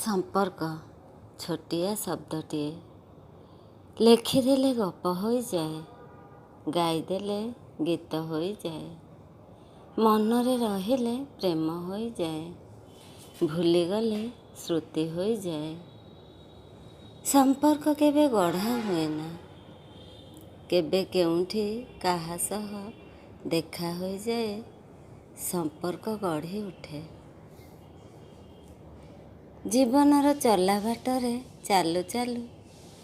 ସମ୍ପର୍କ ଛୋଟିଆ ଶବ୍ଦଟିଏ, ଲେଖିଦେଲେ ଗପ ହୋଇଯାଏ, ଗାଇଦେଲେ ଗୀତ ହୋଇଯାଏ, ମନରେ ରହିଲେ ପ୍ରେମ ହୋଇଯାଏ, ଭୁଲିଗଲେ ସ୍ମୃତି ହୋଇଯାଏ। ସମ୍ପର୍କ କେବେ ଗଢ଼ା ହୁଏନା, କେବେ କେଉଁଠି କାହା ସହ ଦେଖା ହୋଇଯାଏ, ସମ୍ପର୍କ ଗଢ଼ି ଉଠେ। ଜୀବନର ଚଲା ବାଟରେ ଚାଲୁ ଚାଲୁ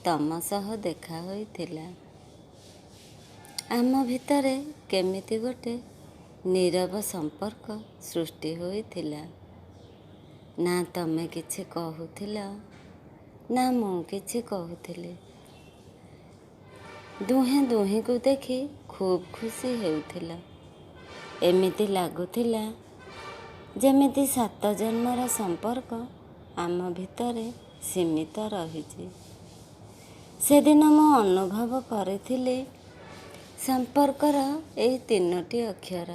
ତମ ସହ ଦେଖା ହୋଇଥିଲା। ଆମ ଭିତରେ କେମିତି ଗୋଟେ ନୀରବ ସମ୍ପର୍କ ସୃଷ୍ଟି ହୋଇଥିଲା। ନା ତମେ କିଛି କହୁଥିଲ, ନା ମୁଁ କିଛି କହୁଥିଲି। ଦୁହେଁ ଦୁହିଁକୁ ଦେଖି ଖୁବ୍ ଖୁସି ହେଉଥିଲା। ଏମିତି ଲାଗୁଥିଲା ଯେମିତି 7 ଜନ୍ମର ସମ୍ପର୍କ ଆମ ଭିତରେ ସୀମିତ ରହିଛି। ସେଦିନ ମୁଁ ଅନୁଭବ କରିଥିଲି ସମ୍ପର୍କର ଏଇ 3ଟି ଅକ୍ଷର,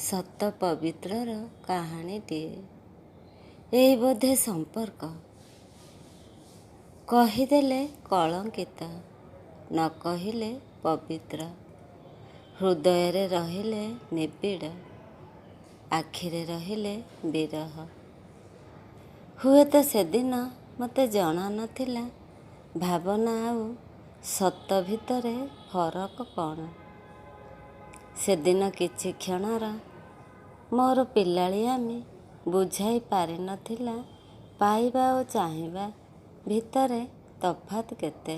ସତ ପବିତ୍ରର କାହାଣୀଟିଏ। ଏଇ ବୋଧେ ସମ୍ପର୍କ। କହିଦେଲେ କଳଙ୍କିତ, ନ କହିଲେ ପବିତ୍ର। ହୃଦୟରେ ରହିଲେ ନିବିଡ଼, ଆଖିରେ ରହିଲେ ବିରହ। ହୁଏତ ସେଦିନ ମୋତେ ଜଣା ନଥିଲା ଭାବନା ଆଉ ସତ ଭିତରେ ଫରକ କ'ଣ। ସେଦିନ କିଛି କ୍ଷଣର ମୋର ପିଲାଳିଆମି ବୁଝାଇ ପାରିନଥିଲା ପାଇବା ଓ ଚାହିଁବା ଭିତରେ ତଫାତ୍ କେତେ।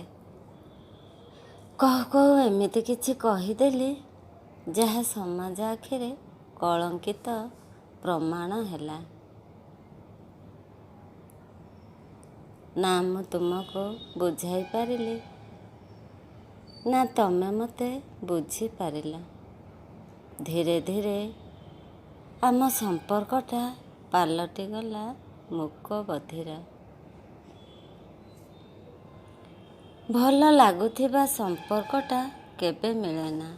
କହୁ କହୁ ଏମିତି କିଛି କହିଦେଲି ଯାହା ସମାଜ ଆଖିରେ କଳଙ୍କିତ ପ୍ରମାଣ ହେଲା। ନା ମୁଁ ତୁମକୁ ବୁଝାଇ ପାରିଲି, ନା ତମେ ମୋତେ ବୁଝିପାରିଲ। ଧୀରେ ଧୀରେ ଆମ ସମ୍ପର୍କଟା ପାଲଟିଗଲା ମୂକ ବଧିର। ଭଲ ଲାଗୁଥିବା ସମ୍ପର୍କଟା କେବେ ମିଳେନା।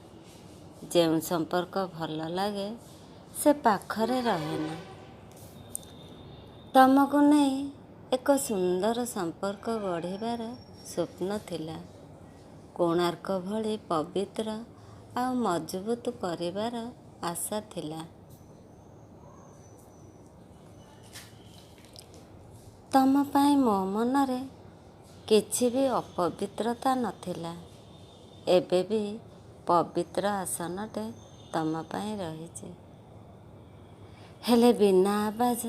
ଯେଉଁ ସମ୍ପର୍କ ଭଲ ଲାଗେ ସେ ପାଖରେ ରହେନା। ତମକୁ ନେଇ ଏକ ସୁନ୍ଦର ସମ୍ପର୍କ ଗଢ଼ିବାର ସ୍ୱପ୍ନ ଥିଲା। କୋଣାର୍କ ଭଳି ପବିତ୍ର ଆଉ ମଜବୁତ କରିବାର ଆଶା ଥିଲା। ତମ ପାଇଁ ମୋ ମନରେ କିଛି ବି ଅପବିତ୍ରତା ନଥିଲା। ଏବେ ବି ପବିତ୍ର ଆସନଟେ ତମ ପାଇଁ ରହିଛି। ହେଲେ ବିନା ଆବାଜ,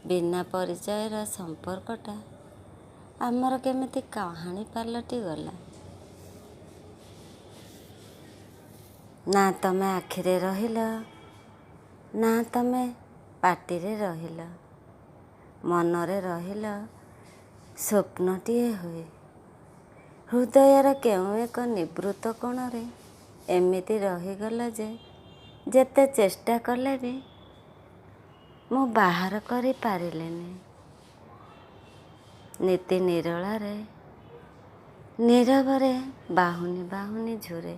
ବିନା ପରିଚୟର ସମ୍ପର୍କଟା ଆମର କେମିତି କାହାଣୀ ପାଲଟିଗଲା। ନା ତମେ ଆଖିରେ ରହିଲ, ନା ତମେ ପାଟିରେ ରହିଲ, ମନରେ ରହିଲ ସ୍ୱପ୍ନଟିଏ ହୋଇ। ହୃଦୟର କେଉଁ ଏକ ନିବୃତ୍ତ କୋଣରେ ଏମିତି ରହିଗଲ ଯେ ଯେତେ ଚେଷ୍ଟା କଲେ ବି ମୁଁ ବାହାର କରି ପାରିଲିନି। ନୀତି ନିରୋଳାରେ ନୀରବରେ ବାହୁନି ବାହୁନି ଝୁରେ।